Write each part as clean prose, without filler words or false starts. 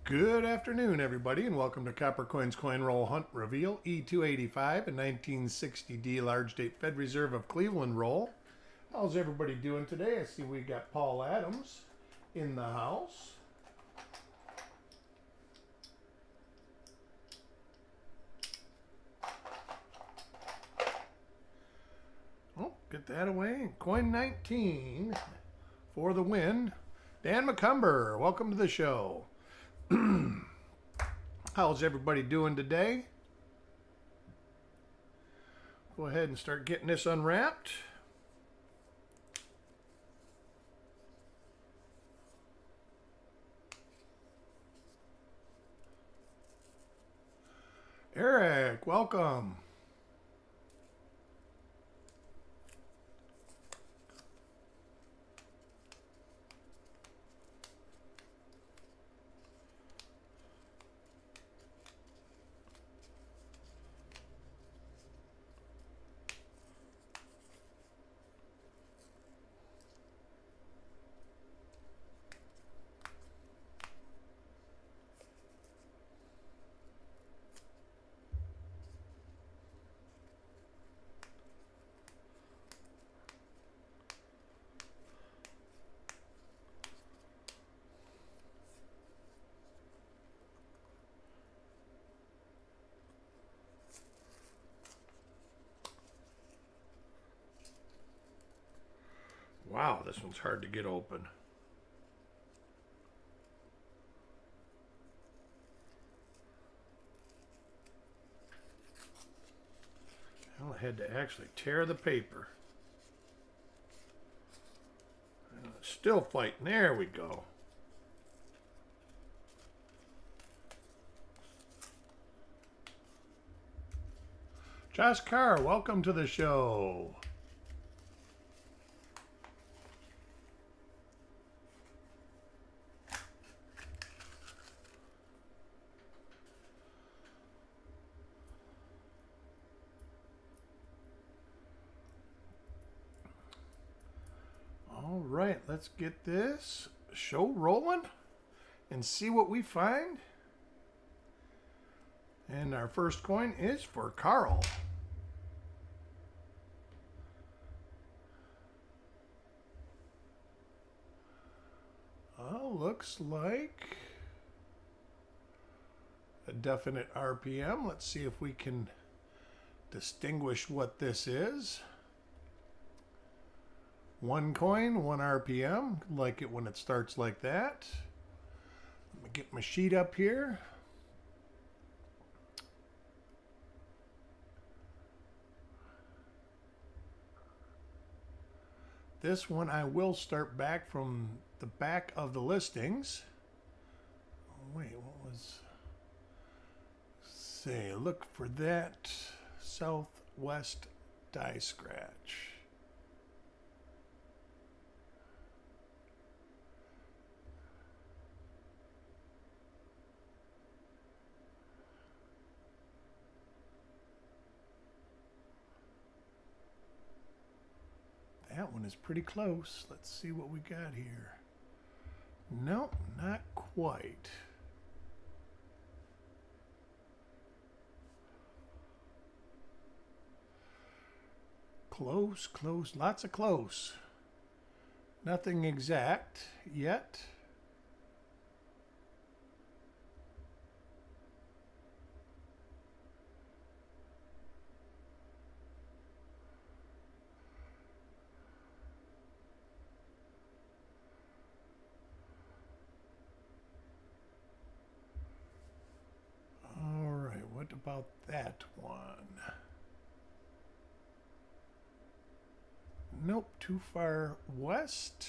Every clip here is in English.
Good afternoon, everybody, and welcome to Copper Coins Coin Roll Hunt Reveal E285, a 1960D Large Date Fed Reserve of Cleveland roll. How's everybody doing today? I see we got Paul Adams in the house. Oh, get that away. Coin 19 for the win. Dan McCumber, welcome to the show. How's everybody doing today? Go ahead and start getting this unwrapped. Eric, welcome. Wow, this one's hard to get open. Well, I had to actually tear the paper. And it's still fighting. There we go. Josh Carr, welcome to the show. All right, let's get this show rolling and see what we find. And our first coin is for Carl. Oh, looks like a definite RPM. Let's see if we can distinguish what this is. One coin, one RPM. Like it when it starts like that. Let me get my sheet up here. This one I will start back from the back of the listings. Oh, wait, what was... Say, look for that Southwest die scratch. That one is pretty close. Let's see what we got here. Nope, not quite. Close, close, lots of close. Nothing exact yet. What about that one? Nope, too far west.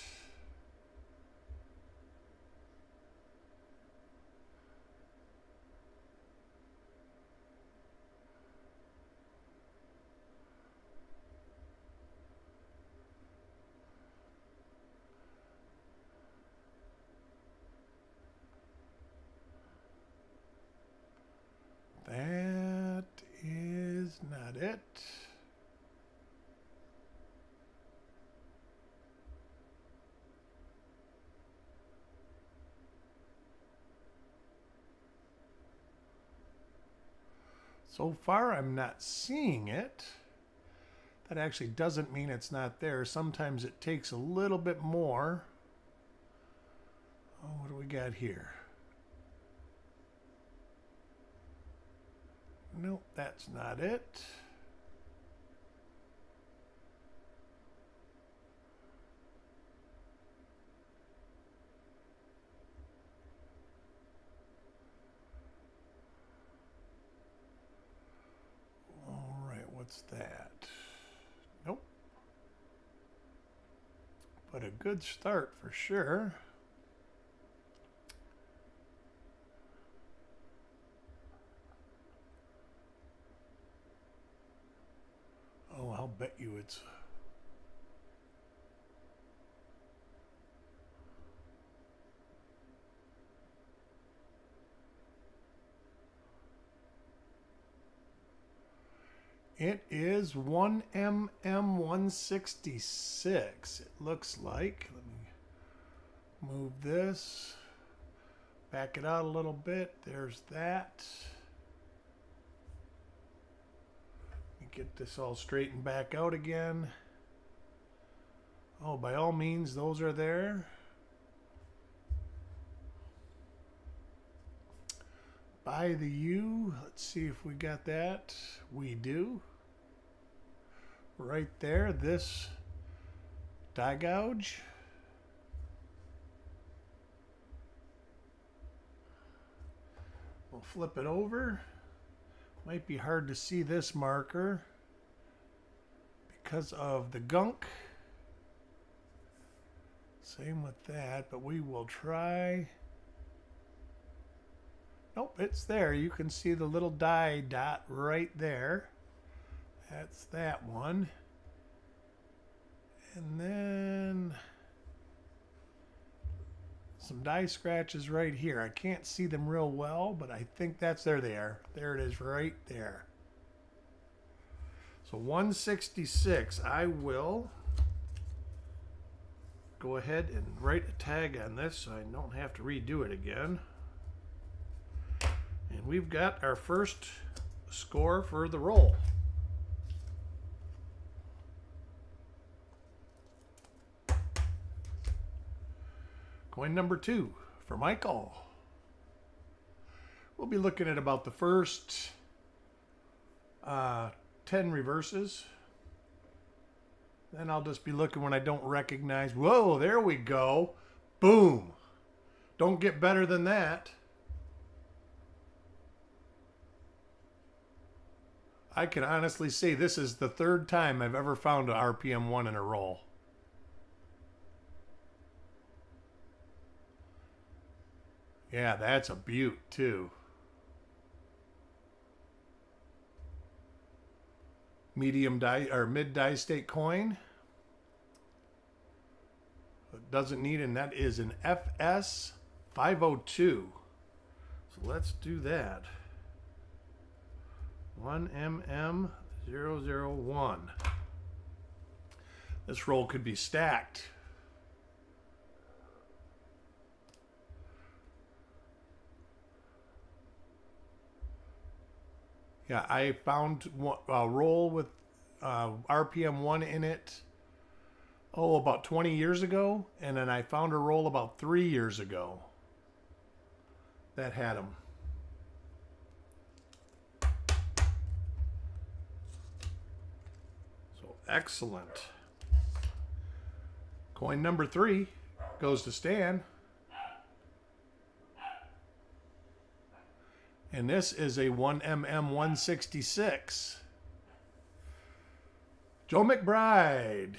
That is not it. So far, I'm not seeing it. That actually doesn't mean it's not there. Sometimes it takes a little bit more. Oh, what do we got here? Nope, that's not it. All right, what's that? Nope. But a good start for sure. Oh, I'll bet you it's... It is 1mm166, it looks like. Let me move this. Back it out a little bit. There's that. Let me get this all straightened back out again. Oh, by all means, those are there. By the U. Let's see if we got that. We do. Right there, this die gouge. We'll flip it over. Might be hard to see this marker because of the gunk. Same with that, but we will try. Nope, it's there. You can see the little die dot right there. That's that one. And then some die scratches right here. I can't see them real well, but I think that's there they are. There it is right there. So 166, I will go ahead and write a tag on this so I don't have to redo it again. And we've got our first score for the roll. Coin number 2 for Michael. We'll be looking at about the first 10 reverses. Then I'll just be looking when I don't recognize. Whoa, there we go. Boom. Don't get better than that. I can honestly say this is the third time I've ever found an RPM 1 in a roll. Yeah, that's a beaut too. Medium die or mid die state coin. It doesn't need, and that is an FS 502. So let's do that. 1mm001. This roll could be stacked. Yeah, I found a roll with RPM 1 in it, about 20 years ago. And then I found a roll about 3 years ago that had them. So excellent. Coin number 3 goes to Stan. And this is a 1mm166. Joe McBride,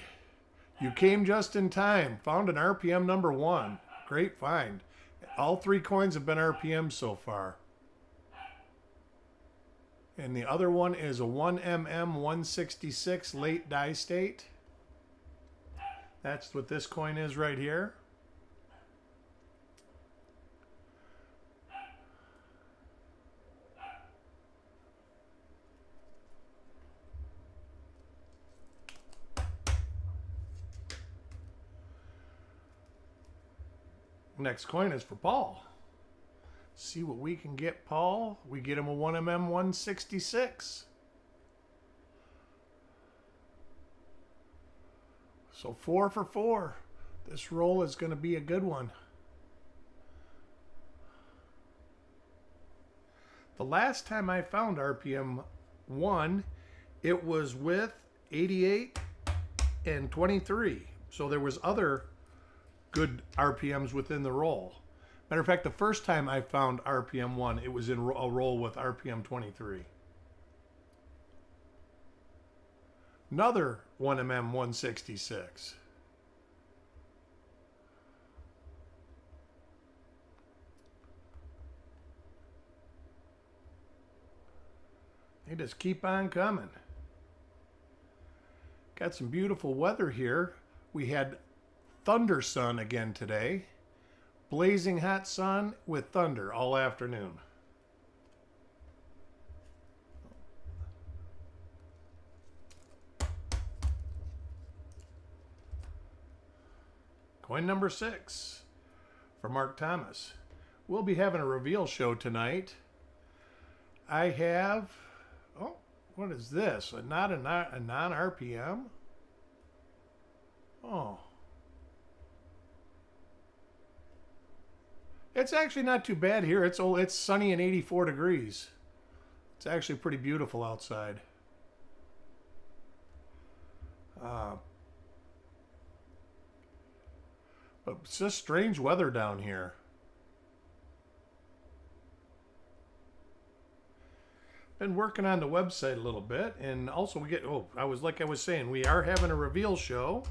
you came just in time. Found an RPM number 1. Great find. All 3 coins have been RPM so far. And the other one is a 1mm166 late die state. That's what this coin is right here. Next coin is for Paul. See what we can get, Paul. We get him a 1mm 166. So 4 for 4. This roll is going to be a good one. The last time I found RPM 1, it was with 88 and 23. So there was other good RPMs within the roll. Matter of fact, the first time I found RPM 1, it was in a roll with RPM 23. Another 1mm 166. They just keep on coming. Got some beautiful weather here. We had thunder sun again today. Blazing hot sun with thunder all afternoon. Coin number 6 for Mark Thomas. We'll be having a reveal show tonight. I have, oh, what is this? Not a non-RPM? Oh. It's actually not too bad here. It's sunny and 84 degrees. It's actually pretty beautiful outside. But it's just strange weather down here. Been working on the website a little bit, and also I was saying, we are having a reveal show.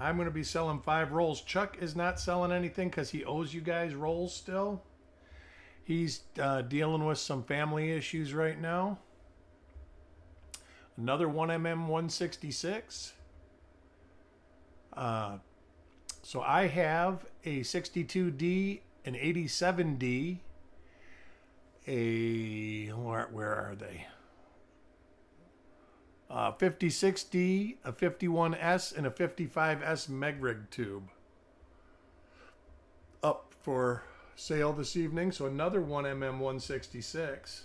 I'm going to be selling 5 rolls. Chuck is not selling anything because he owes you guys rolls still. He's dealing with some family issues right now. Another 1mm 166. So I have a 62D, an 87D, where are they? 56D, a 51S, and a 55S Megrig tube up for sale this evening. So another 1mm 166.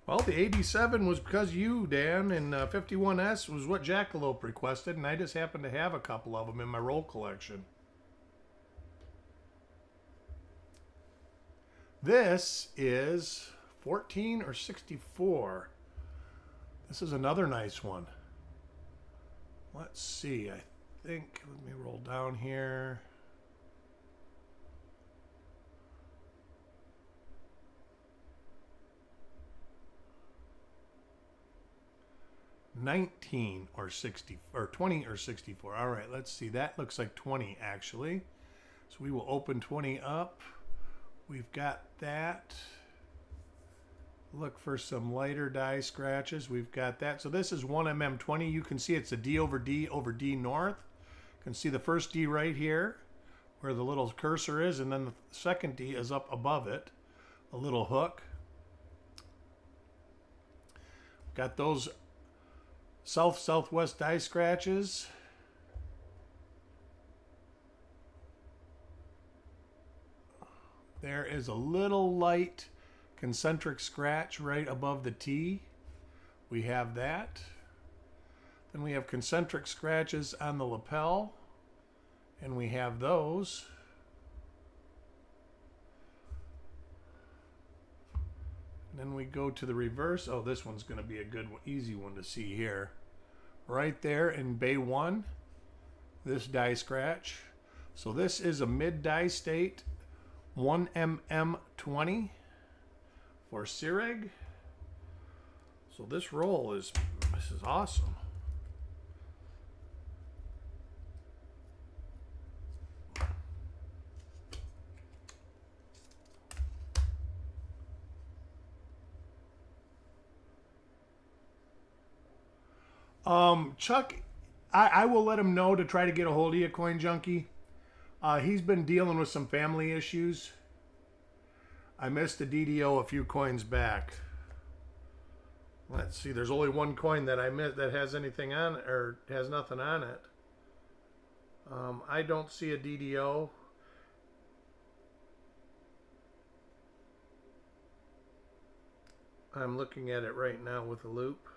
Well, the 87 was because you, Dan, and 51S was what Jackalope requested, and I just happen to have a couple of them in my roll collection. This is 14 or 64. This is another nice one. Let's see, I think, let me roll down here. $19 or 60 or 20 or 64. All right, let's see. That looks like 20 actually. So we will open 20 up. We've got that. Look for some lighter die scratches. We've got that. So this is 1mm 20. You can see it's a D over D over D north. You can see the first D right here where the little cursor is, and then the second D is up above it. A little hook. Got those southwest die scratches. There is a little light concentric scratch right above the T. We have that. Then we have concentric scratches on the lapel, and we have those. Then we go to the reverse. Oh, this one's going to be a good one, easy one to see here. Right there in bay 1, this die scratch. So this is a mid die state 1mm 20 for Serig. So this roll is awesome. Chuck, I will let him know to try to get a hold of you, Coin Junkie. He's been dealing with some family issues. I missed the DDO a few coins back. Let's see. There's only one coin that I missed that has anything on or has nothing on it. I don't see a DDO. I'm looking at it right now with a loop.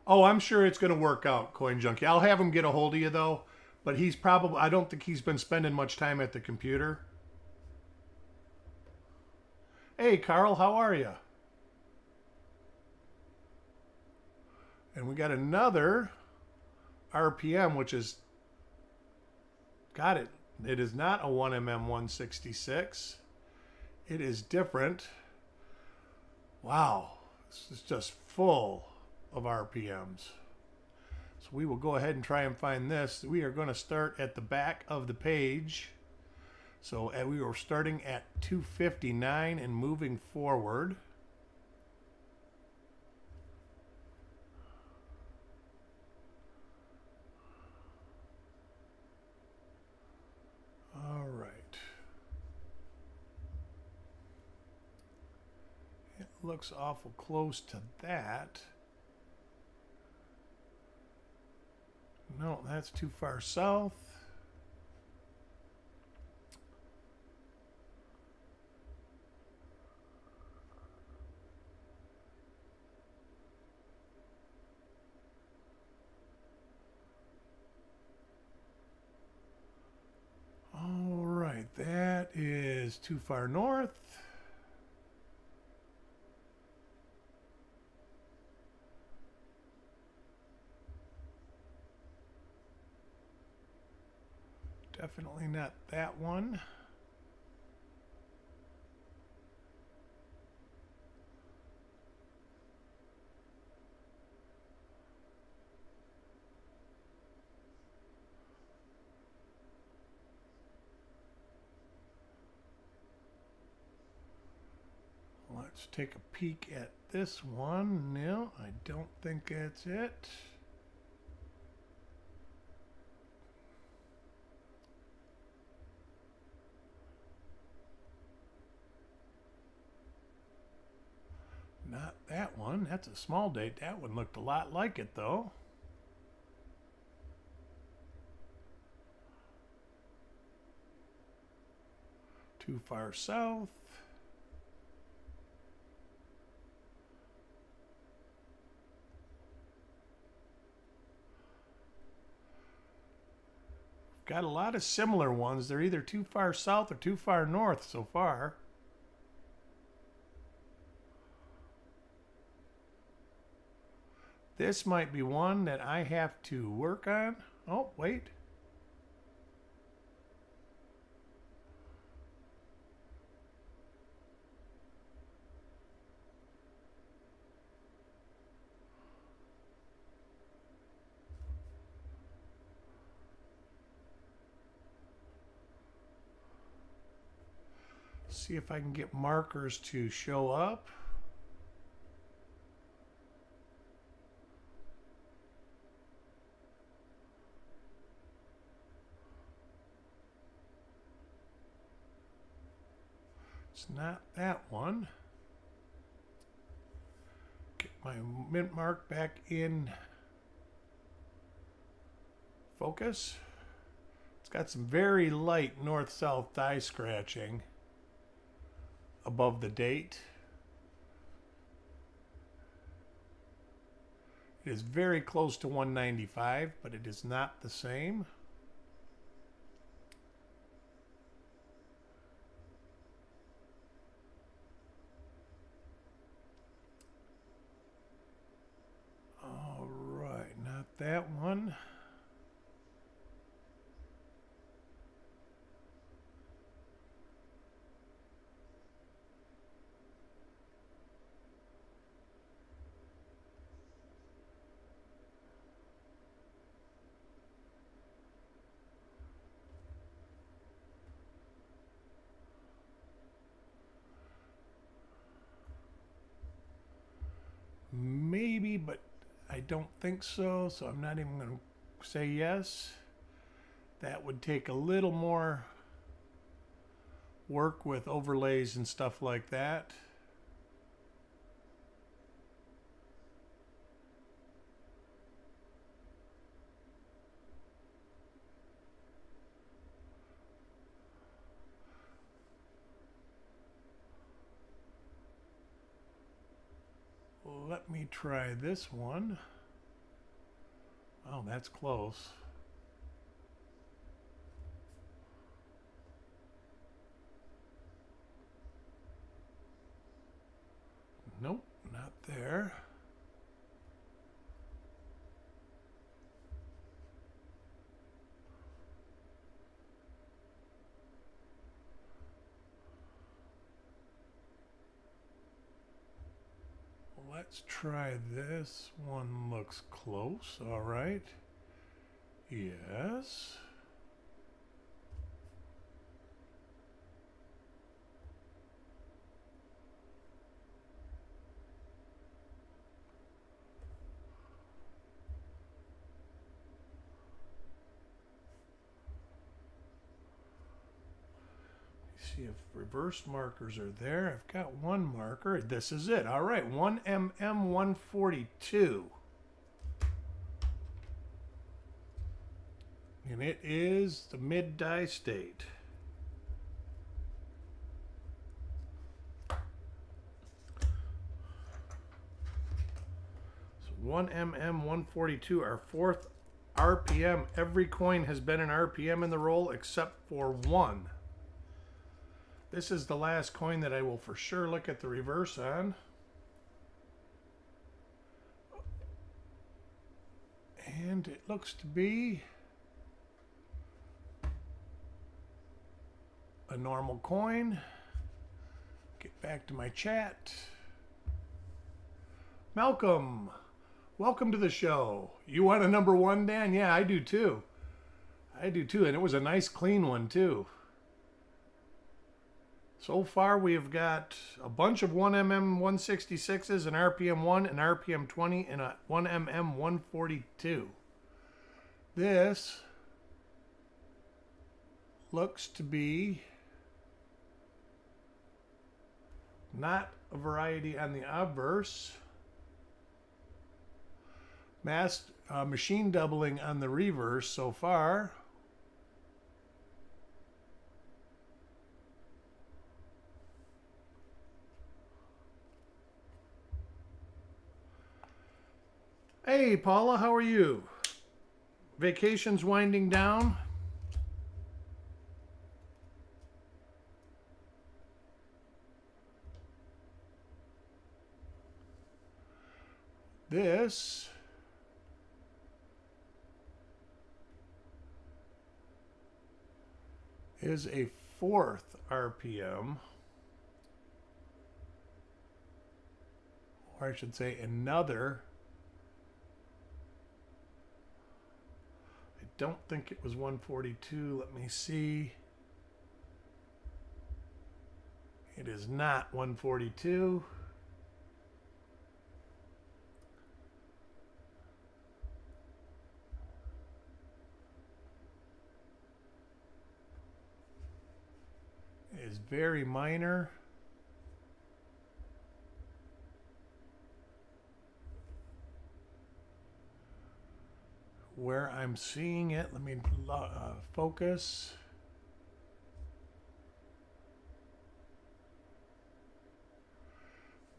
Oh, I'm sure it's going to work out, Coin Junkie. I'll have him get a hold of you, though. But he's probably, I don't think he's been spending much time at the computer. Hey, Carl, how are you? And we got another RPM, which is, got it. It is not a 1mm 166. It is different. Wow. This is just full of RPMs. So we will go ahead and try and find this. We are going to start at the back of the page. So we were starting at 259 and moving forward. All right. It looks awful close to that. No, that's too far south. All right, that is too far north. Definitely not that one. Let's take a peek at this one. No, I don't think that's it. Not that one. That's a small date. That one looked a lot like it, though. Too far south. Got a lot of similar ones. They're either too far south or too far north so far. This might be one that I have to work on. Oh, wait. See if I can get markers to show up. It's not that one. Get my mint mark back in focus. It's got some very light north-south die scratching above the date. It is very close to 195, but it is not the same. All right, not that one. Maybe, but I don't think so, so I'm not even going to say yes. That would take a little more work with overlays and stuff like that. Let me try this one. Oh, that's close. Nope, not there. Let's try this one. Looks close. All right. Yes. See if reverse markers are there. I've got one marker. This is it. All right, 1mm142. And it is the mid die state. So 1mm142, our fourth RPM. Every coin has been an RPM in the roll except for one. This is the last coin that I will for sure look at the reverse on. And it looks to be a normal coin. Get back to my chat. Malcolm, welcome to the show. You want a number one, Dan? Yeah, I do too. I do too, and it was a nice clean one too. So far, we've got a bunch of 1mm166s, an RPM1, an RPM20, and a 1mm142. This looks to be not a variety on the obverse. Machine doubling on the reverse so far. Hey, Paula, how are you? Vacation's winding down. This is a fourth RPM, or I should say another. I don't think it was 142. Let me see. It is not 142. It is very minor. Where I'm seeing it, let me focus.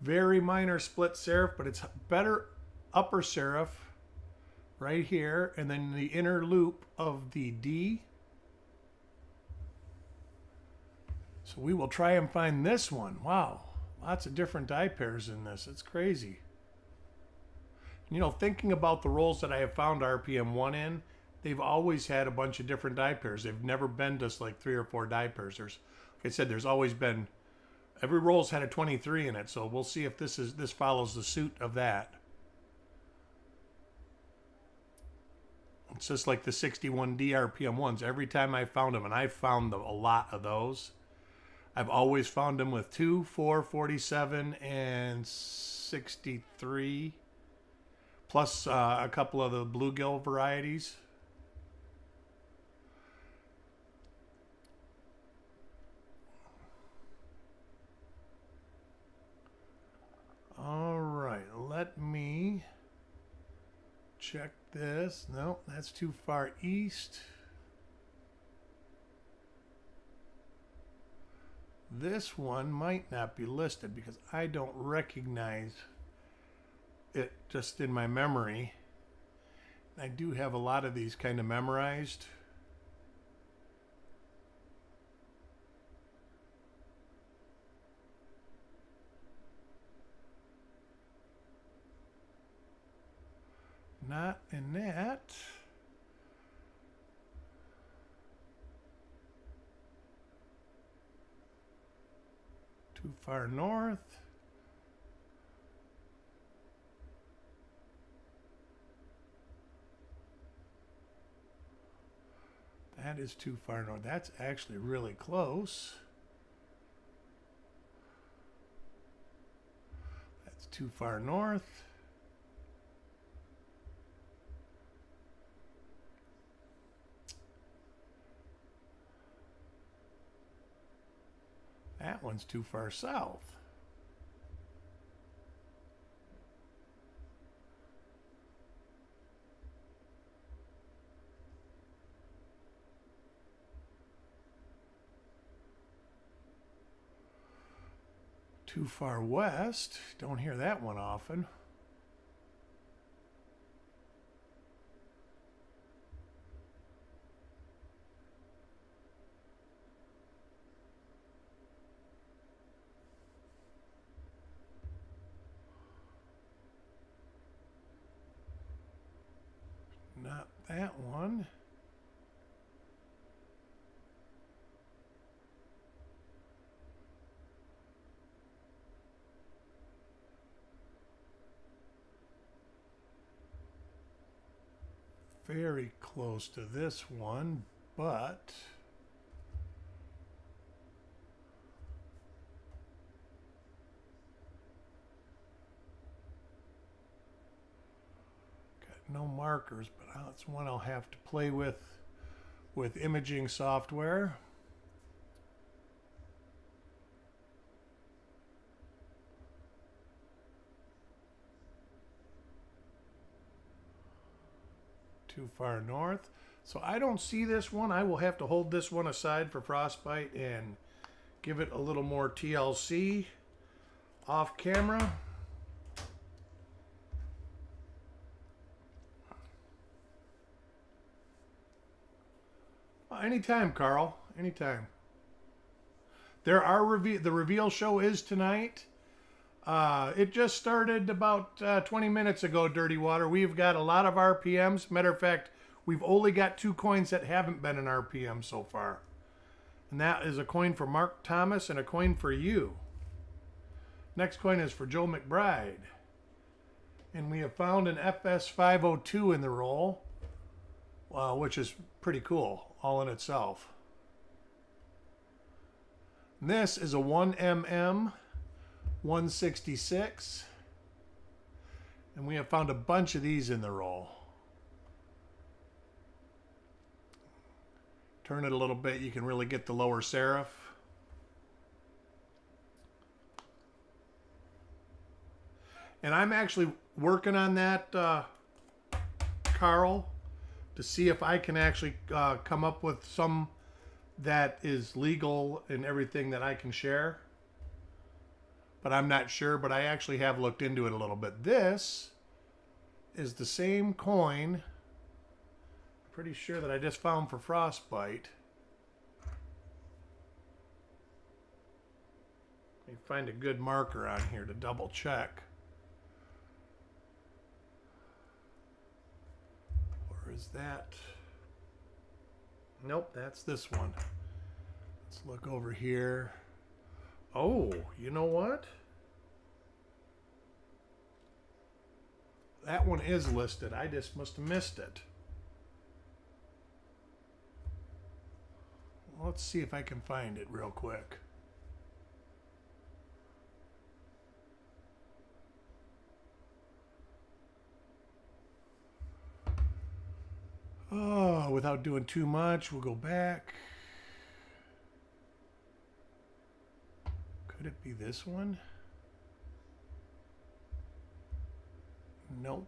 Very minor split serif, but it's better upper serif right here, and then the inner loop of the D. So we will try and find this one. Wow, lots of different die pairs in this. It's crazy. You know, thinking about the rolls that I have found RPM1 in, they've always had a bunch of different die pairs. They've never been just like 3 or 4 die pairs. Like I said, there's always been, every roll's had a 23 in it, so we'll see if this follows the suit of that. It's just like the 61D RPM1s. Every time I found them, and I've found a lot of those, I've always found them with 2, 4, 47, and 63. Plus a couple of the bluegill varieties. let me check this. No, that's too far east. This one might not be listed because I don't recognize it just in my memory. I do have a lot of these kind of memorized. Not in that. Too far north. That is too far north. That's actually really close. That's too far north. That one's too far south. Too far west. Don't hear that one often. Not that one. Very close to this one, but got no markers, but that's one I'll have to play with imaging software. Too far north. So I don't see this one. I will have to hold this one aside for frostbite and give it a little more TLC off camera. Anytime, Carl. Anytime. There are the reveal show is tonight. It just started about 20 minutes ago, Dirty Water. We've got a lot of RPMs. Matter of fact, we've only got 2 coins that haven't been an RPM so far. And that is a coin for Mark Thomas and a coin for you. Next coin is for Joe McBride. And we have found an FS502 in the roll, which is pretty cool all in itself. And this is a 1mm 166, and we have found a bunch of these in the roll. Turn it a little bit, you can really get the lower serif. And I'm actually working on that, Carl, to see if I can actually come up with some that is legal and everything that I can share. But I'm not sure, but I actually have looked into it a little bit. This is the same coin, I'm pretty sure, that I just found for frostbite. Let me find a good marker on here to double check. Or is that? Nope, that's this one. Let's look over here. Oh, you know what? That one is listed. I just must have missed it. Let's see if I can find it real quick. Oh, without doing too much, we'll go back. Could it be this one? Nope.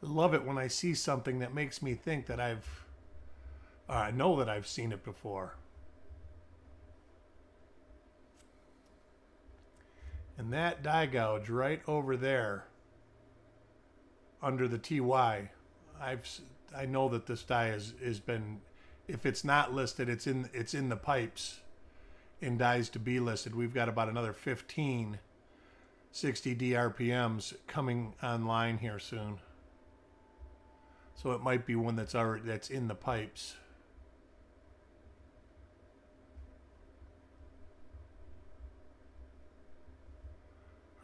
I love it when I see something that makes me think that I know that I've seen it before. And that die gouge right over there under the TY, I know that this die has been, if it's not listed, it's in the pipes in dies to be listed. We've got about another 15 60D RPMs coming online here soon. So it might be one that's in the pipes.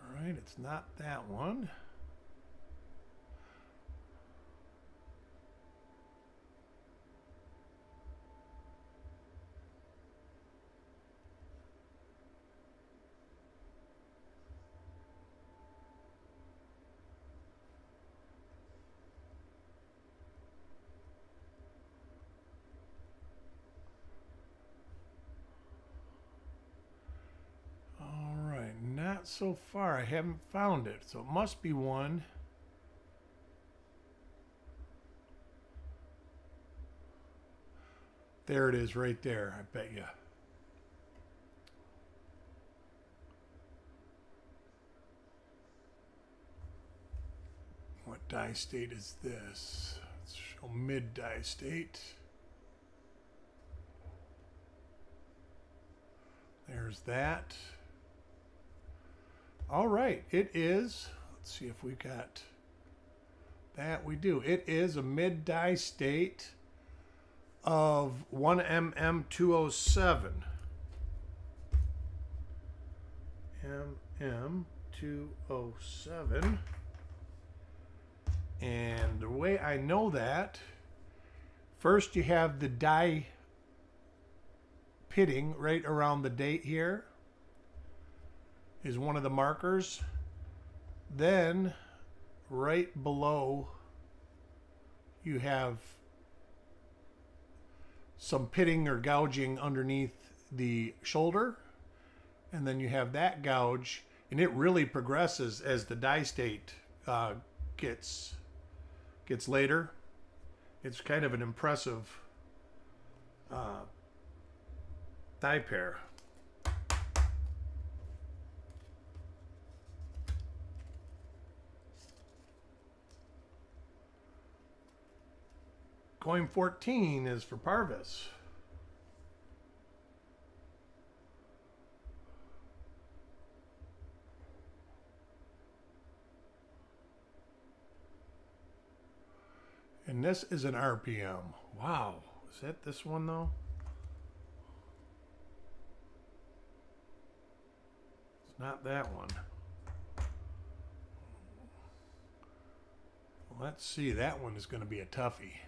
All right, it's not that one. Not so far. I haven't found it, so it must be one. There it is right there, I bet you. What die state is this? Let's show mid die state. There's that. All right, it is. Let's see if we got that. We do. It is a mid die state of 1mm207. MM207. And the way I know that, first you have the die pitting right around the date here is one of the markers. Then right below you have some pitting or gouging underneath the shoulder, and then you have that gouge, and it really progresses as the die state gets later. It's kind of an impressive die pair. Coin 14 is for Parvis. And this is an RPM. Wow. Is that this one though? It's not that one. Well, let's see. That one is going to be a toughie.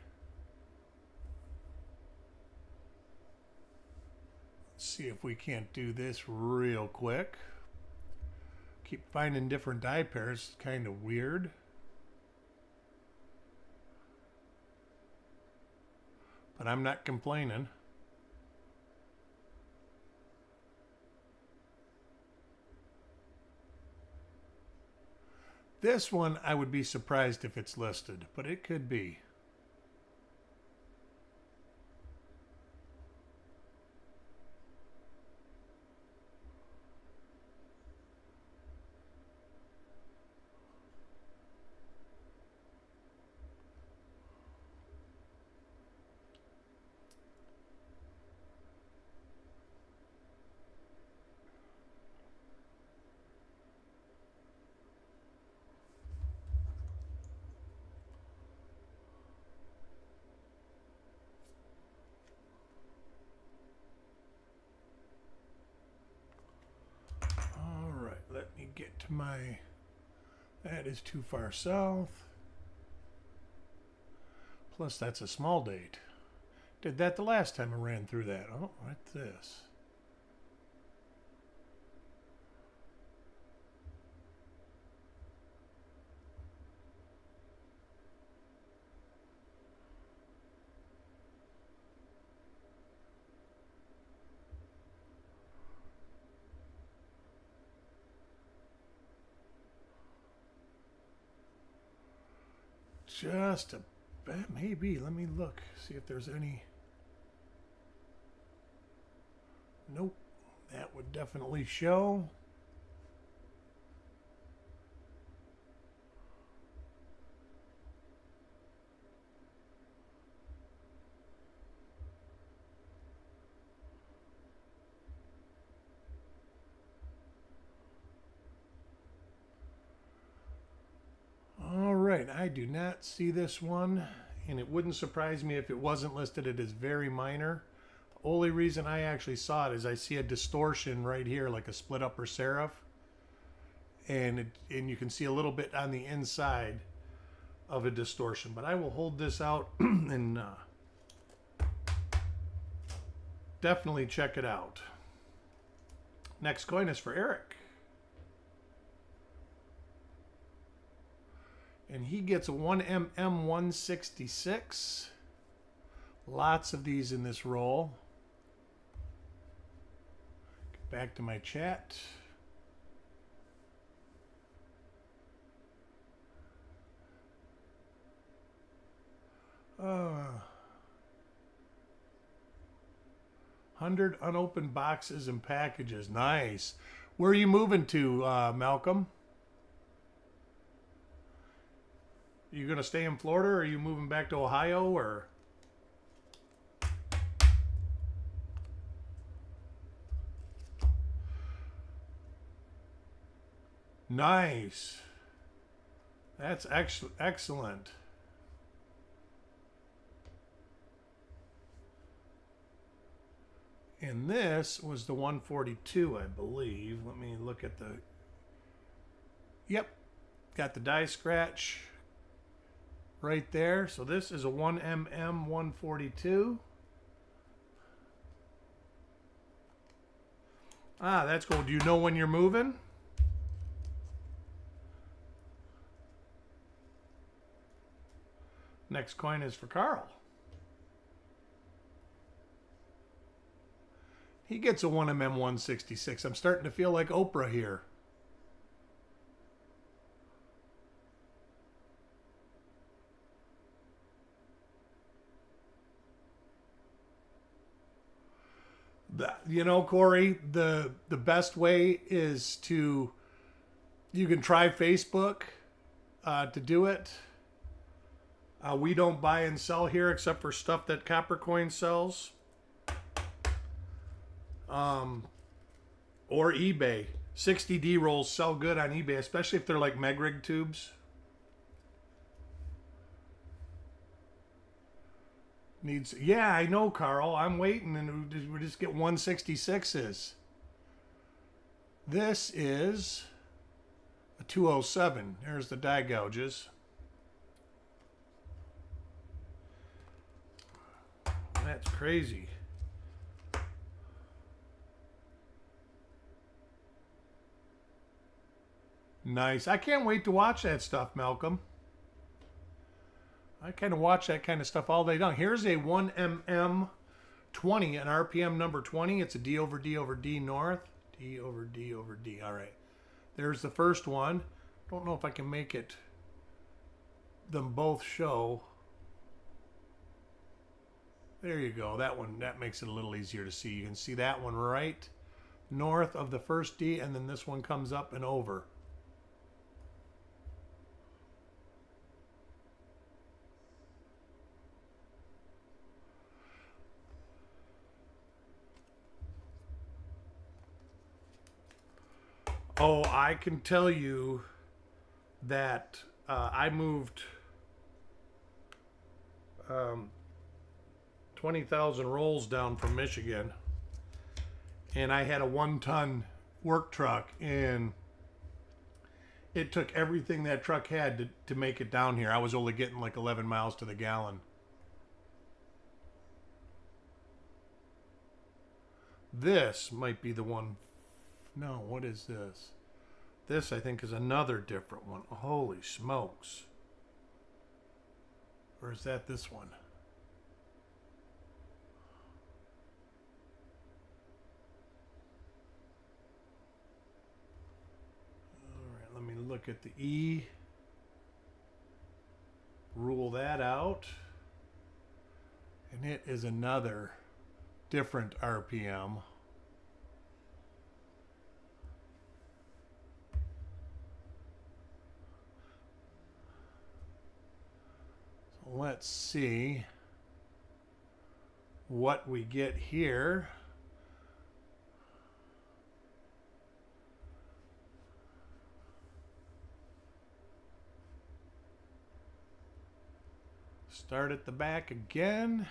See if we can't do this real quick. Keep finding different die pairs. It's kind of weird. But I'm not complaining. This one, I would be surprised if it's listed, but it could be. Let me get to my, that is too far south. Plus that's a small date. Did that the last time I ran through that. Oh, right this. just a bit, maybe. Let me look, see if there's any. Nope. That would definitely show. All right, I do not see this one, and it wouldn't surprise me if it wasn't listed. It is very minor. The only reason I actually saw it is I see a distortion right here, like a split upper serif, and you can see a little bit on the inside of a distortion. But I will hold this out and definitely check it out. Next coin is for Eric. And he gets a 1mm 166. Lots of these in this roll. Get back to my chat. Uh, 100 unopened boxes and packages. Nice. Where are you moving to, Malcolm? Are you going to stay in Florida, or are you moving back to Ohio, or? Nice. That's excellent. And this was the 142, I believe. Let me look at the... Yep. Got the die scratch right there. So this is a 1mm 142. Ah, that's cool. Do you know when you're moving? Next coin is for Carl. He gets a 1mm 166. I'm starting to feel like Oprah here. You know, Corey, the best way is you can try Facebook to do it. We don't buy and sell here except for stuff that Copper Coin sells. Or eBay. 60D rolls sell good on eBay, especially if they're like Megrig tubes. Yeah, I know, Carl. I'm waiting, and we just get 166s. This is a 207. There's the die gouges. That's crazy. Nice. I can't wait to watch that stuff, Malcolm. I kind of watch that kind of stuff all day long. Here's a 1mm 20, an RPM number 20. It's a D over D over D north. D over D over D. All right. There's the first one. Don't know if I can make them both show. There you go. That one, that makes it a little easier to see. You can see that one right north of the first D, and then this one comes up and over. Oh, I can tell you that I moved 20,000 rolls down from Michigan, and I had a 1-ton work truck, and it took everything that truck had to make it down here. I was only getting like 11 miles to the gallon. This might be the one. No, what is this? This, I think, is another different one. Holy smokes. Or is that this one? All right, let me look at the E. rule that out. And it is another different RPM. So let's see what we get here. Start at the back again.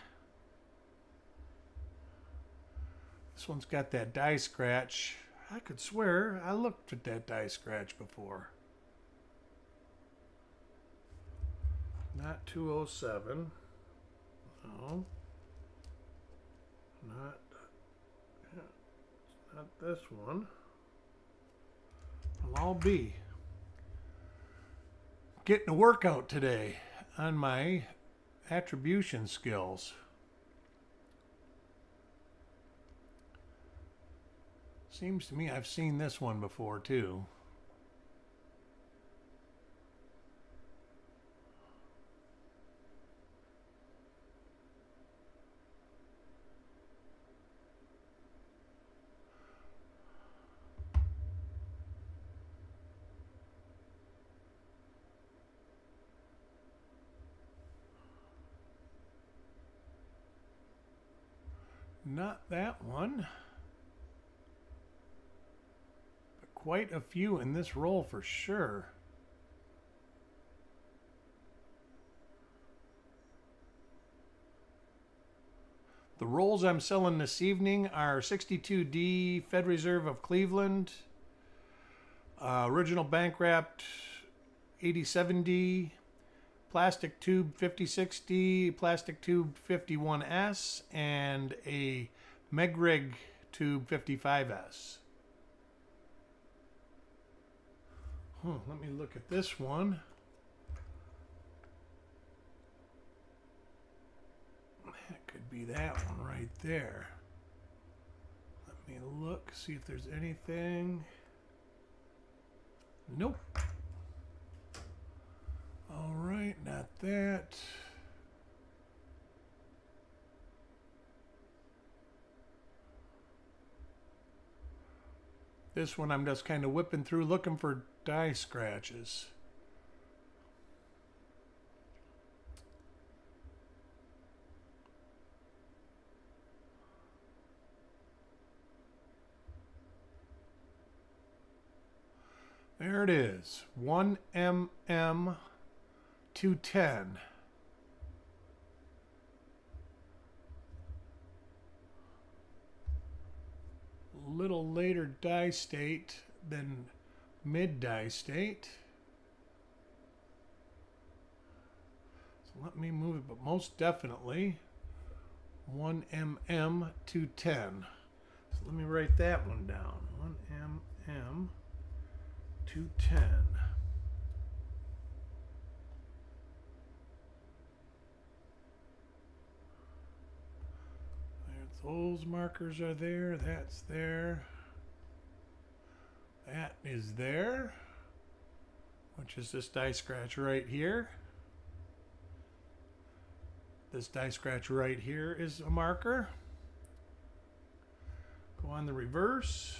This one's got that die scratch. I could swear I looked at that die scratch before. Not 207. No. Not this one. Well, I'll be getting a workout today on my attribution skills. Seems to me I've seen this one before too. Not that one. But quite a few in this roll for sure. The rolls I'm selling this evening are 62D Fed Reserve of Cleveland, original bank wrapped 87D, plastic tube 56D, plastic tube 51S, and a Megrig tube 55S. Let me look at this one. That could be that one right there. Let me look, see if there's anything. Nope. All right, not that. This one I'm just kind of whipping through looking for die scratches. There it is, 1mm 210. Little later die state than mid die state. So let me move it, but most definitely 1mm 210. So let me write that one down. 1mm 210. Those markers are there. That's there. That is there. Which is this die scratch right here. This die scratch right here is a marker. Go on the reverse.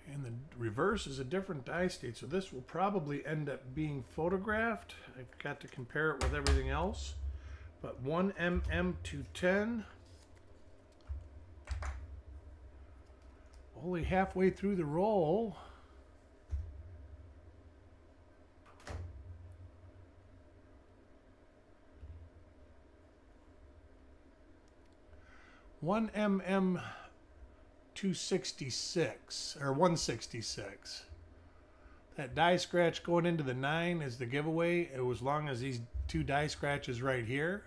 And the reverse is a different die state, so this will probably end up being photographed. I've got to compare it with everything else. But 1mm 210. Only halfway through the roll. One mm 266 or 166. That die scratch going into the 9 is the giveaway. It was long as these two die scratches right here.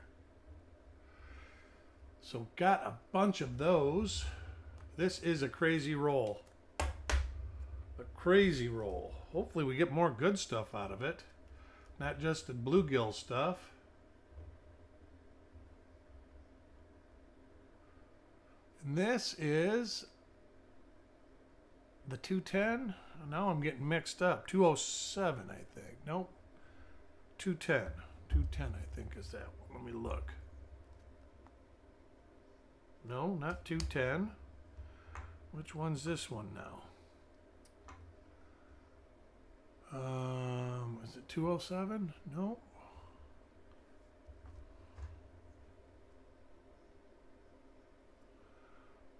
So got a bunch of those. This is a crazy roll. A crazy roll. Hopefully we get more good stuff out of it. not just the bluegill stuff. And this is the 210. Now I'm getting mixed up. 207, I think. Nope. 210. 210, I think, is that one. Let me look. No, not 210. Which one's this one now? Is it 207? No.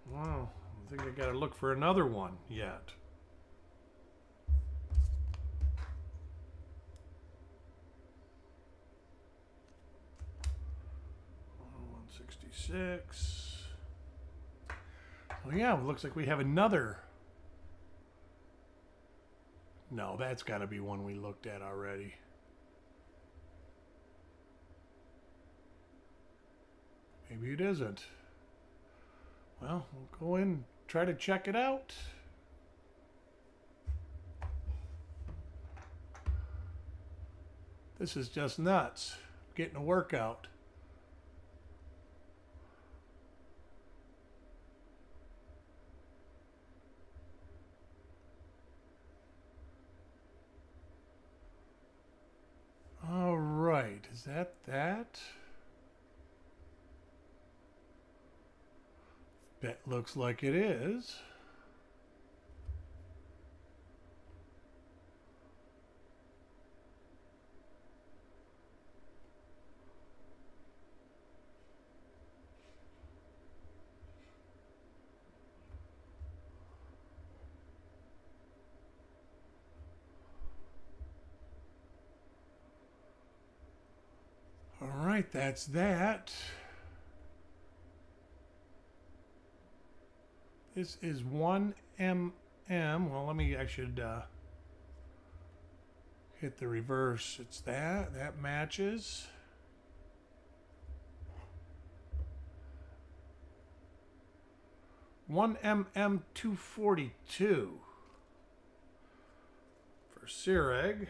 Wow. I think I gotta look for another one yet. 166. Oh yeah, it looks like we have another. No, that's got to be one we looked at already. Maybe it isn't. Well, we'll go in and try to check it out. This is just nuts. Getting a workout. All right, is that? That looks like it is. All right, that's that. This is 1 mm. Well, I should hit the reverse. It's that. That matches. One mm 242 for Seareg.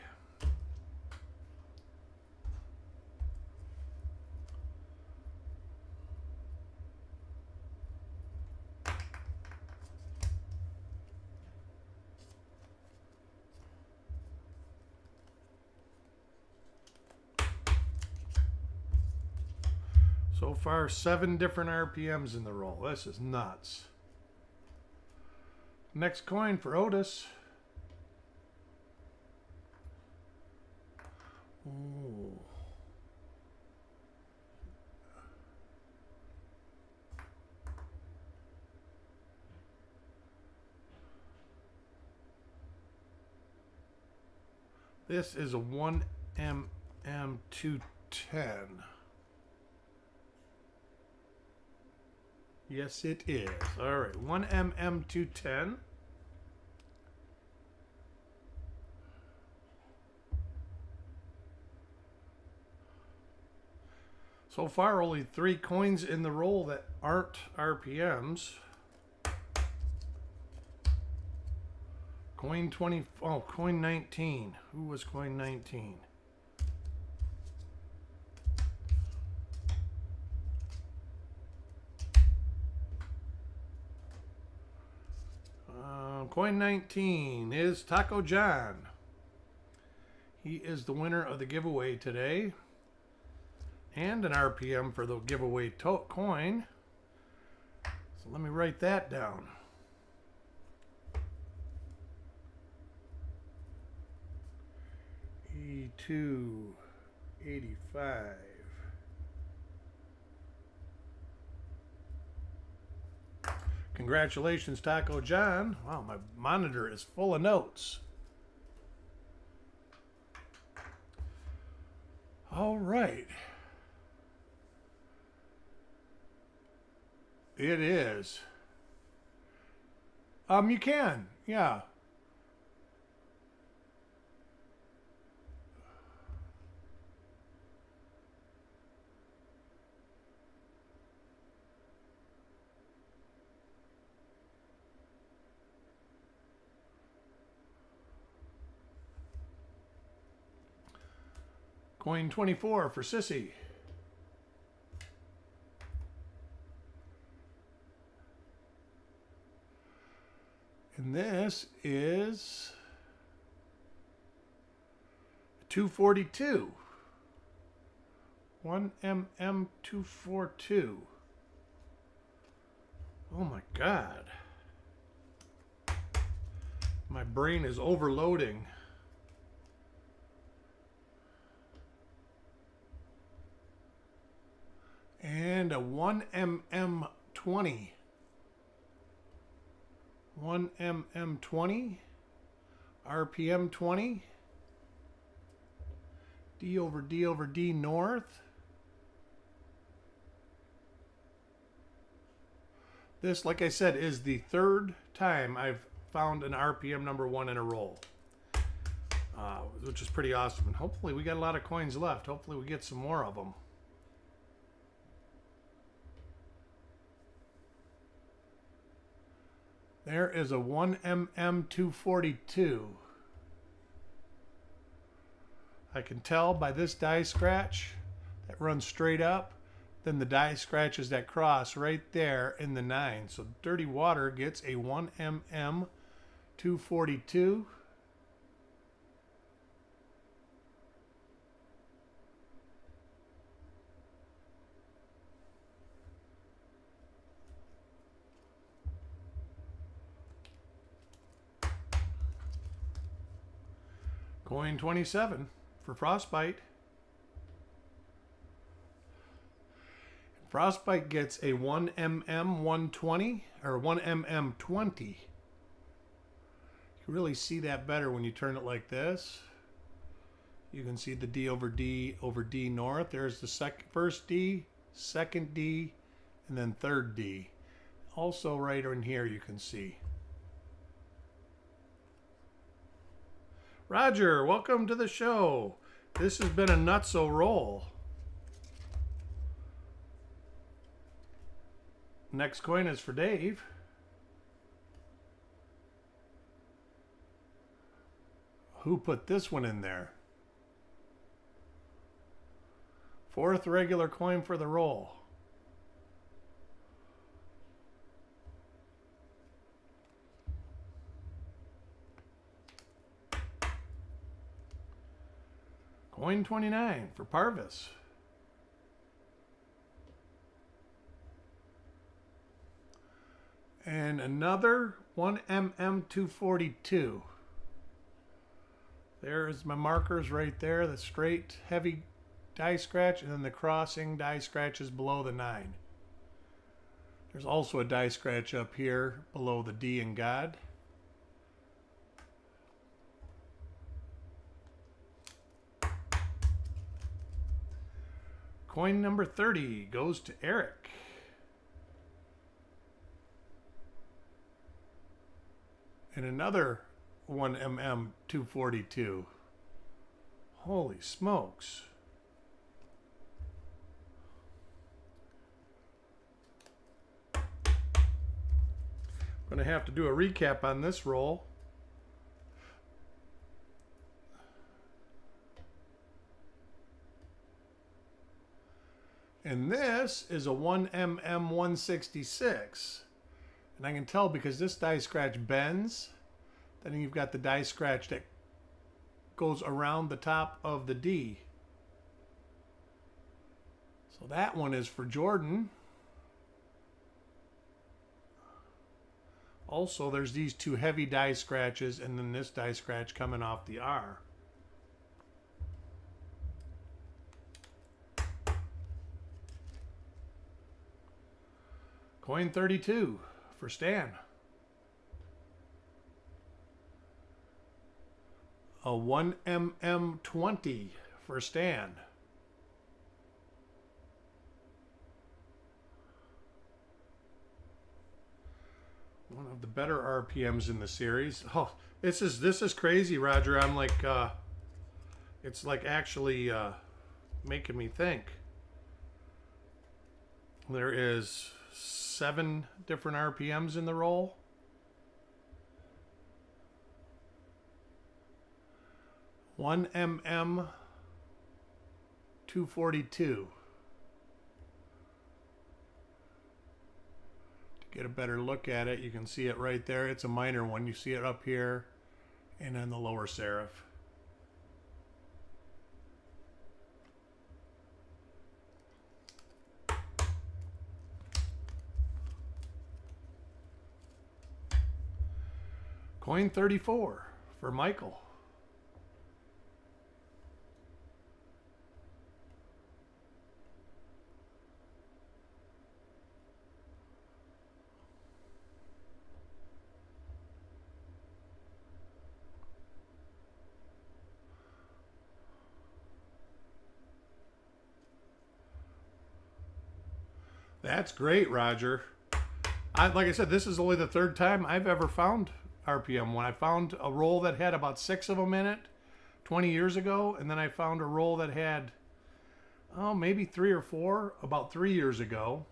So far, 7 different RPMs in the roll. This is nuts. Next coin for Otis. Ooh. This is a 1 mm 210. Yes, it is. All right, 1 mm 210. So far, only 3 coins in the roll that aren't RPMs. Coin 20. Oh, coin 19. Who was coin 19? Coin 19 is Taco John. He is the winner of the giveaway today. And an RPM for the giveaway coin. So let me write that down. E285. Congratulations, Taco John. Wow, my monitor is full of notes. All right. It is. You can, yeah. Coin 24 for Sissy. And this is 242. 1mm242. Oh my God. My brain is overloading. And a 1mm20. 1mm20. RPM 20. D over D over D north. This, like I said, is the third time I've found an RPM number 1 in a roll, which is pretty awesome. And hopefully we got a lot of coins left. Hopefully we get some more of them. There is a 1mm242. I can tell by this die scratch that runs straight up. Then the die scratches that cross right there in the 9. So Dirty Water gets a 1mm242. Coin 27 for Frostbite. Frostbite gets a 1mm120 or 1mm20. You can really see that better when you turn it like this. You can see the D over D over D north. There's the first D, second D, and then third D. Also right in here you can see. Roger, welcome to the show. This has been a nutso roll. Next coin is for Dave. Who put this one in there? Fourth regular coin for the roll. Coin 29 for Parvis. And another 1mm242. There's my markers right there. The straight, heavy die scratch, and then the crossing die scratches below the 9. There's also a die scratch up here below the D in God. Coin number 30 goes to Eric. And another 1mm242. Holy smokes. I'm going to have to do a recap on this roll. And this is a 1mm166. And I can tell because this die scratch bends. Then you've got the die scratch that goes around the top of the D. So that one is for Jordan. Also, there's these two heavy die scratches and then this die scratch coming off the R. Coin 32 for Stan. A 1mm20 for Stan. One of the better RPMs in the series. Oh, this is crazy, Roger. I'm like, it's like actually making me think. There is 7 different RPMs in the roll. One mm 242. To get a better look at it, you can see it right there. It's a minor one. You see it up here and on the lower serif. Coin 34 for Michael. That's great, Roger. Like I said, this is only the third time I've ever found RPM. When I found a roll that had about 6 of them in it 20 years ago, and then I found a roll that had, maybe 3 or 4 about 3 years ago.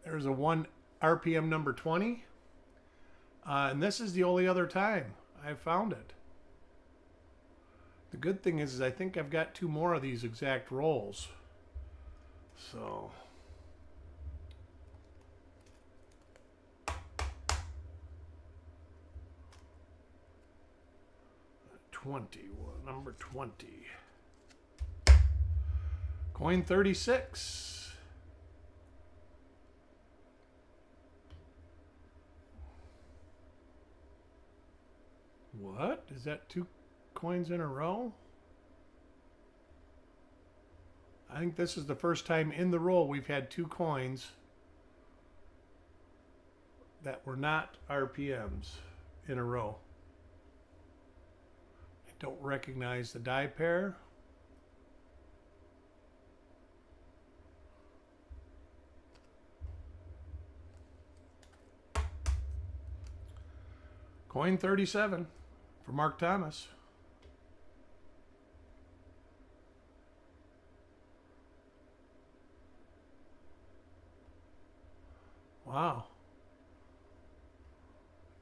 There's a 1 RPM number 20, and this is the only other time I found it. The good thing is I think I've got 2 more of these exact rolls. So... 20, number 20. Coin 36. What? Is that 2 coins in a row? I think this is the first time in the roll we've had 2 coins that were not RPMs in a row. Don't recognize the die pair. Coin 37 for Mark Thomas. Wow.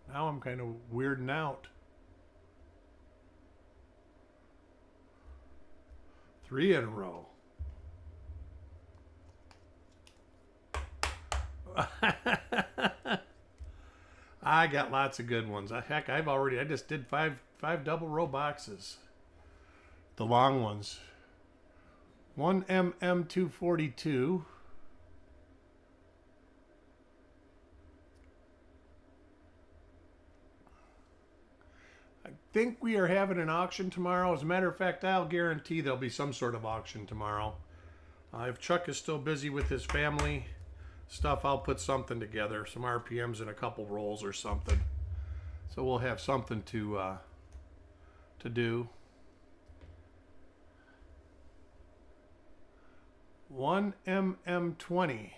Now I'm kind of weirding out. 3 in a row. I got lots of good ones. Heck, I just did five double row boxes. The long ones. 1 MM242. I think we are having an auction tomorrow. As a matter of fact, I'll guarantee there'll be some sort of auction tomorrow. If Chuck is still busy with his family stuff, I'll put something together, some RPMs and a couple rolls or something. So we'll have something to do. 1 MM20.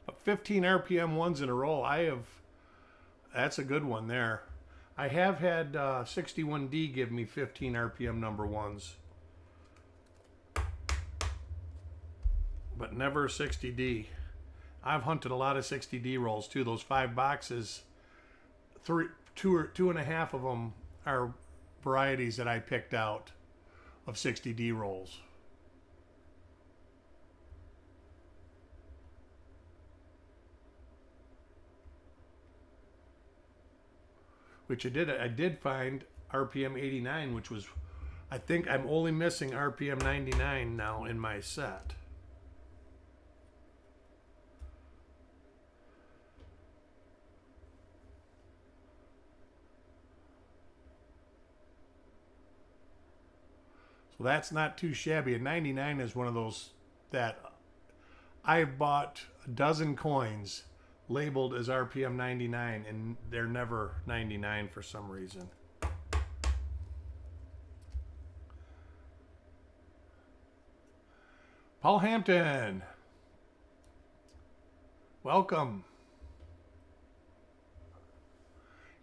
But 15 RPM ones in a row. That's a good one there. I have had 61D give me 15 RPM number ones, but never 60D. I've hunted a lot of 60D rolls too. Those 5 boxes, 2.5 of them are varieties that I picked out of 60D rolls. Which I did find RPM 89, which was, I think I'm only missing RPM 99 now in my set. So that's not too shabby. A 99 is one of those that I've bought a dozen coins labeled as RPM 99, and they're never 99 for some reason. Paul Hampton, welcome.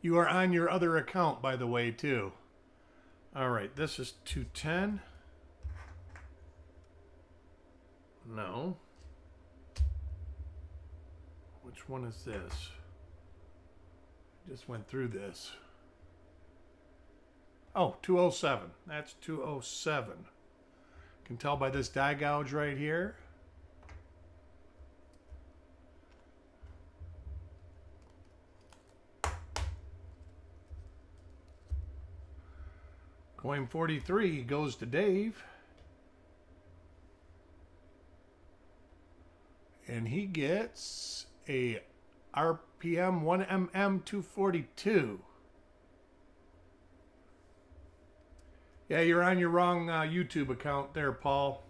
You are on your other account, by the way, too. All right, this is 210. No. Which one is this? Just went through this. Oh, 207. That's 207. Can tell by this die gouge right here. Coin 43 goes to Dave. And he gets a RPM 1MM 242. Yeah, you're on your wrong YouTube account there, Paul.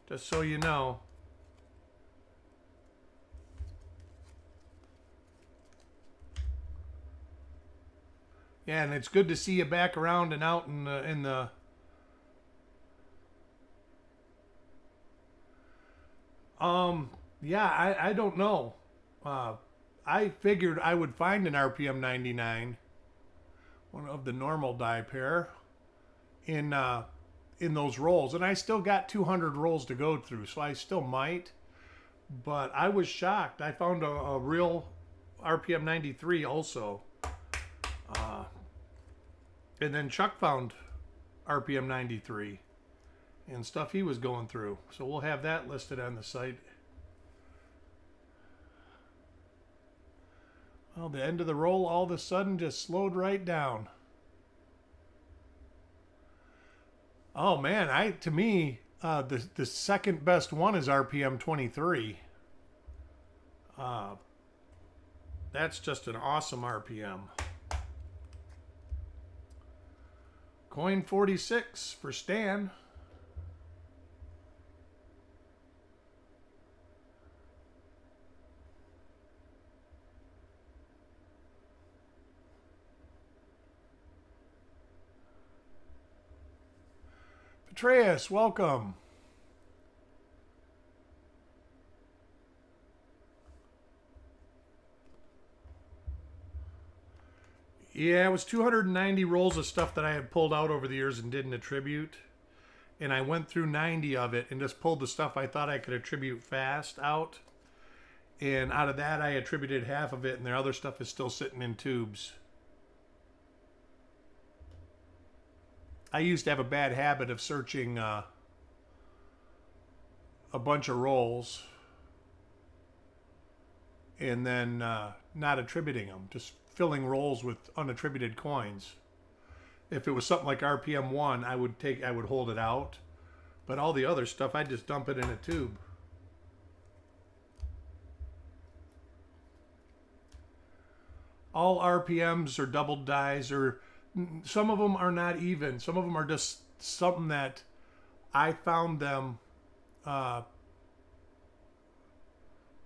Just so you know. Yeah, and it's good to see you back around and out in the yeah, I don't know. I figured I would find an RPM 99, one of the normal die pair, in those rolls, and I still got 200 rolls to go through, so I still might. But I was shocked. I found a real RPM 93 also. And then Chuck found RPM 93 and stuff he was going through. So we'll have that listed on the site. Well, the end of the roll all of a sudden just slowed right down. Oh man, to me, the second best one is RPM 23. That's just an awesome RPM. Coin 46 for Stan. Petraeus, welcome. Yeah, it was 290 rolls of stuff that I had pulled out over the years and didn't attribute. And I went through 90 of it and just pulled the stuff I thought I could attribute fast out. And out of that, I attributed half of it, and the other stuff is still sitting in tubes. I used to have a bad habit of searching a bunch of rolls and then not attributing them, just filling rolls with unattributed coins. If it was something like RPM 1, I would hold it out. But all the other stuff, I'd just dump it in a tube. All RPMs are doubled dies, or some of them are not even. Some of them are just something that I found them.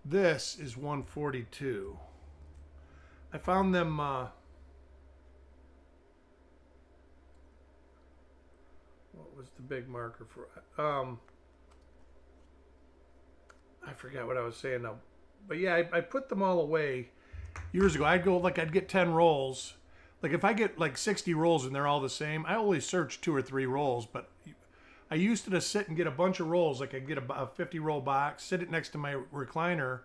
This is 142. I found them. What was the big marker for? I forgot what I was saying now. But yeah, I put them all away years ago. I'd get 10 rolls. Like if I get like 60 rolls and they're all the same, I only search 2 or 3 rolls. But I used to just sit and get a bunch of rolls. Like I'd get a 50 roll box, sit it next to my recliner,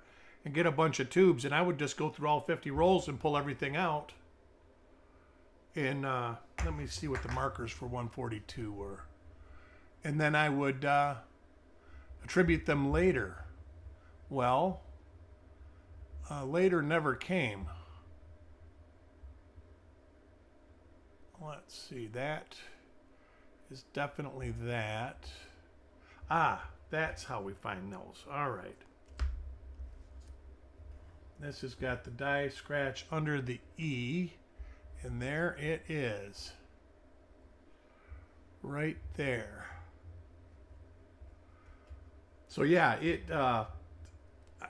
and get a bunch of tubes, and I would just go through all 50 rolls and pull everything out. And let me see what the markers for 142 were. And then I would attribute them later. Well, later never came. Let's see, that is definitely that. Ah, that's how we find those. All right. This has got the die scratch under the E, and there it is. Right there. So yeah, it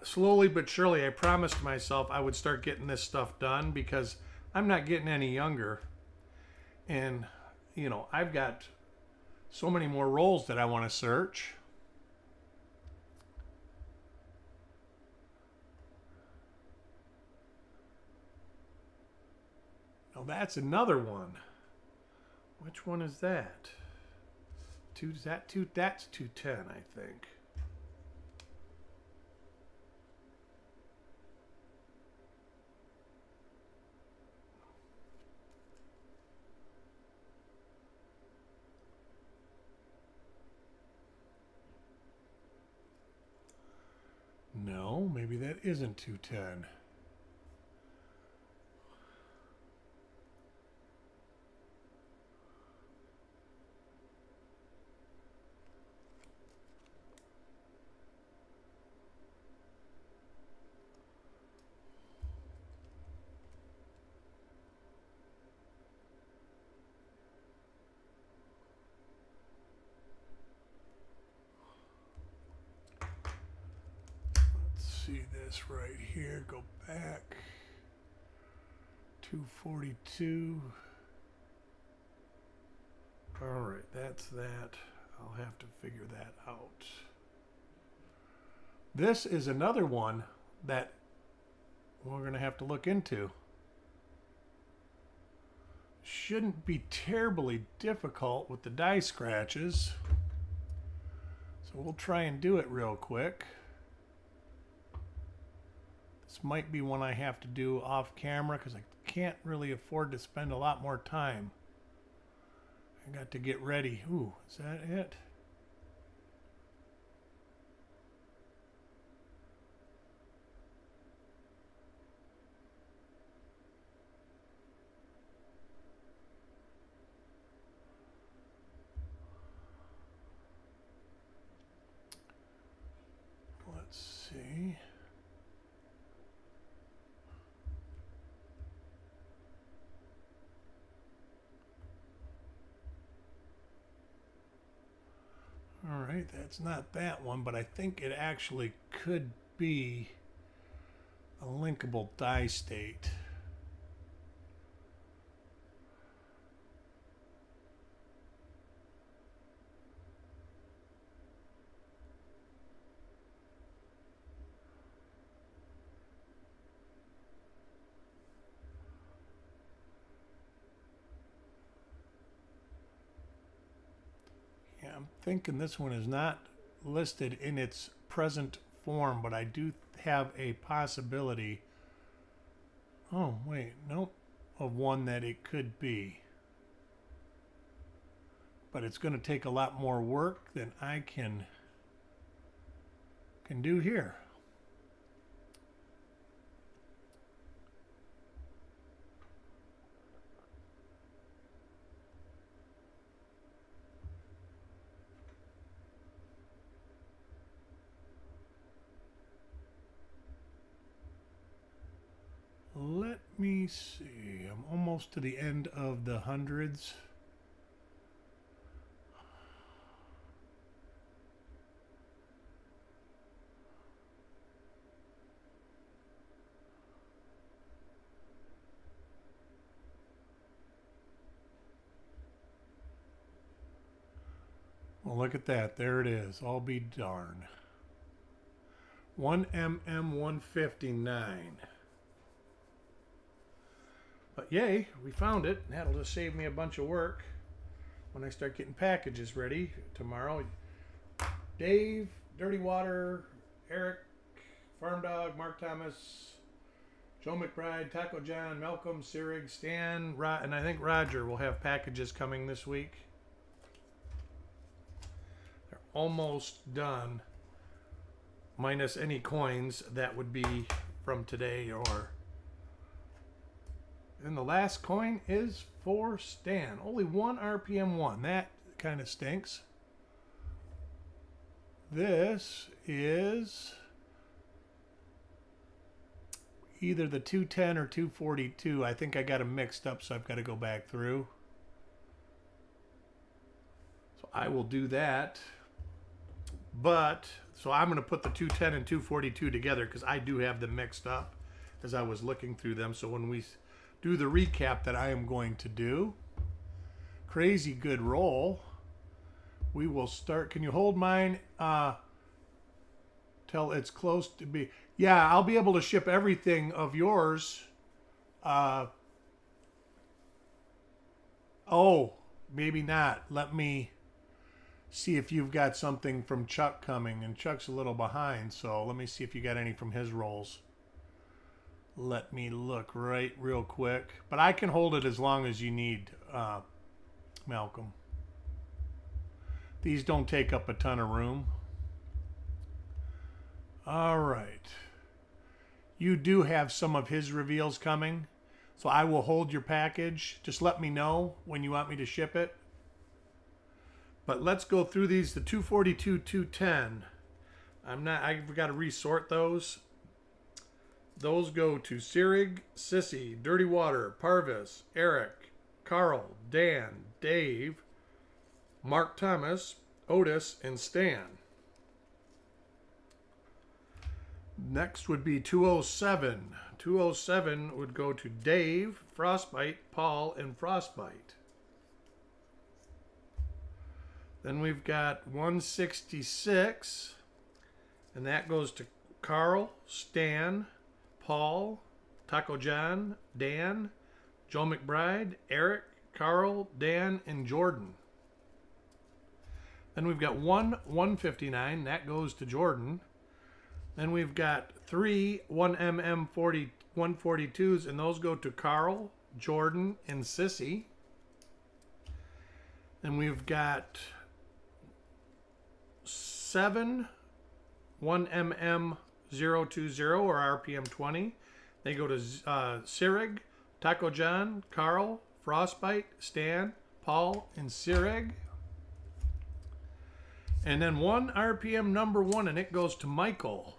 slowly but surely I promised myself I would start getting this stuff done because I'm not getting any younger. And, you know, I've got so many more rolls that I want to search. Oh, that's another one. Which one is that? That's 210, I think. Oh, maybe that isn't 210. See this right here, go back, 242. All right, that's that. I'll have to figure that out. This is another one that we're going to have to look into. Shouldn't be terribly difficult with the die scratches. So we'll try and do it real quick. This might be one I have to do off camera because I can't really afford to spend a lot more time. I got to get ready. Ooh, is that it? Let's see. All right, that's not that one, but I think it actually could be a linkable die state. I'm thinking this one is not listed in its present form, but I do have a possibility. Oh, wait, nope, of one that it could be. But it's going to take a lot more work than I can do here. Let me see. I'm almost to the end of the hundreds. Well, look at that. There it is. I'll be darned. 1mm159. But yay, we found it. That'll just save me a bunch of work when I start getting packages ready tomorrow. Dave, Dirty Water, Eric, Farm Dog, Mark Thomas, Joe McBride, Taco John, Malcolm, Sirig, Stan, and I think Roger will have packages coming this week. They're almost done, minus any coins that would be from today or... And the last coin is for Stan. Only one RPM one. That kind of stinks. This is either the 210 or 242. I think I got them mixed up, so I've got to go back through. So I will do that. But, so I'm going to put the 210 and 242 together because I do have them mixed up as I was looking through them. So when we do the recap that I am going to do. Crazy good roll. We will start. Can you hold mine till it's close to be? Yeah, I'll be able to ship everything of yours. Oh, maybe not. Let me see if you've got something from Chuck coming. And Chuck's a little behind, so let me see if you got any from his rolls. Let me look right real quick. But I can hold it as long as you need, Malcolm. These don't take up a ton of room. All right. you do have some of his reveals coming. So I will hold your package. Just let me know when you want me to ship it. But let's go through these. The 242, 210. I've got to resort those. Those go to Sirig, Sissy, Dirty Water, Parvis, Eric, Carl, Dan, Dave, Mark Thomas, Otis, and Stan. Next would be 207. 207 would go to Dave, Frostbite, Paul, and Frostbite. Then we've got 166, and that goes to Carl, Stan, Paul, Taco John, Dan, Joe McBride, Eric, Carl, Dan, and Jordan. Then we've got 159, that goes to Jordan. Then we've got 3 1MM40 142s, and those go to Carl, Jordan, and Sissy. Then we've got 7 1MM020 or RPM 20. They go to Sirig, Taco John, Carl, Frostbite, Stan, Paul, and Sirig. And then 1 RPM number 1, and it goes to Michael.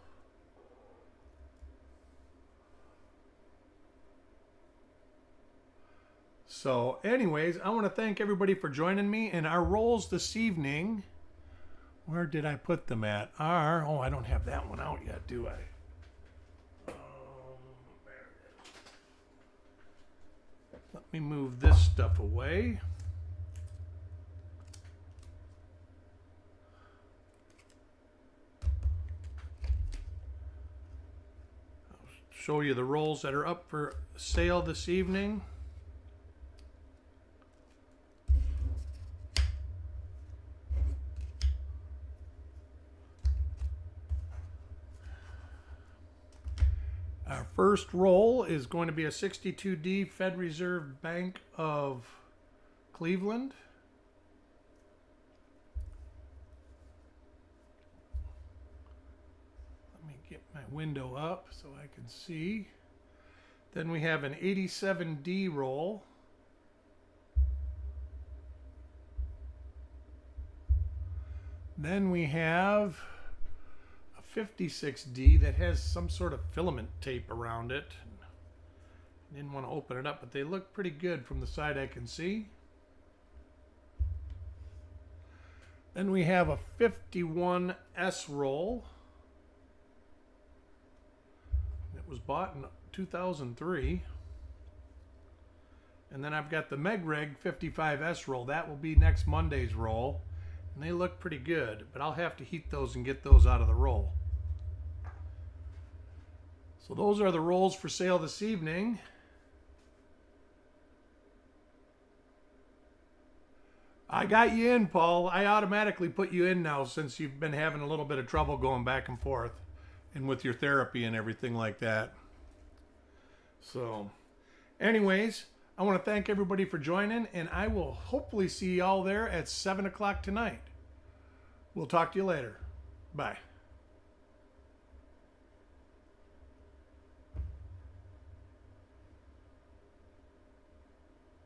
So anyways, I want to thank everybody for joining me in our rolls this evening. Where did I put them at? Oh, I don't have that one out yet, do I? There it is. Let me move this stuff away. I'll show you the rolls that are up for sale this evening. Our first roll is going to be a 62D Fed Reserve Bank of Cleveland. Let me get my window up so I can see. Then we have an 87D roll. Then we have 56D that has some sort of filament tape around it. I didn't want to open it up, but they look pretty good from the side I can see. Then we have a 51S roll. It was bought in 2003. And then I've got the Megreg 55S roll. That will be next Monday's roll. And they look pretty good, but I'll have to heat those and get those out of the roll. So those are the rolls for sale this evening. I got you in, Paul. I automatically put you in now since you've been having a little bit of trouble going back and forth and with your therapy and everything like that. So anyways, I want to thank everybody for joining, and I will hopefully see y'all there at 7 o'clock tonight. We'll talk to you later. Bye.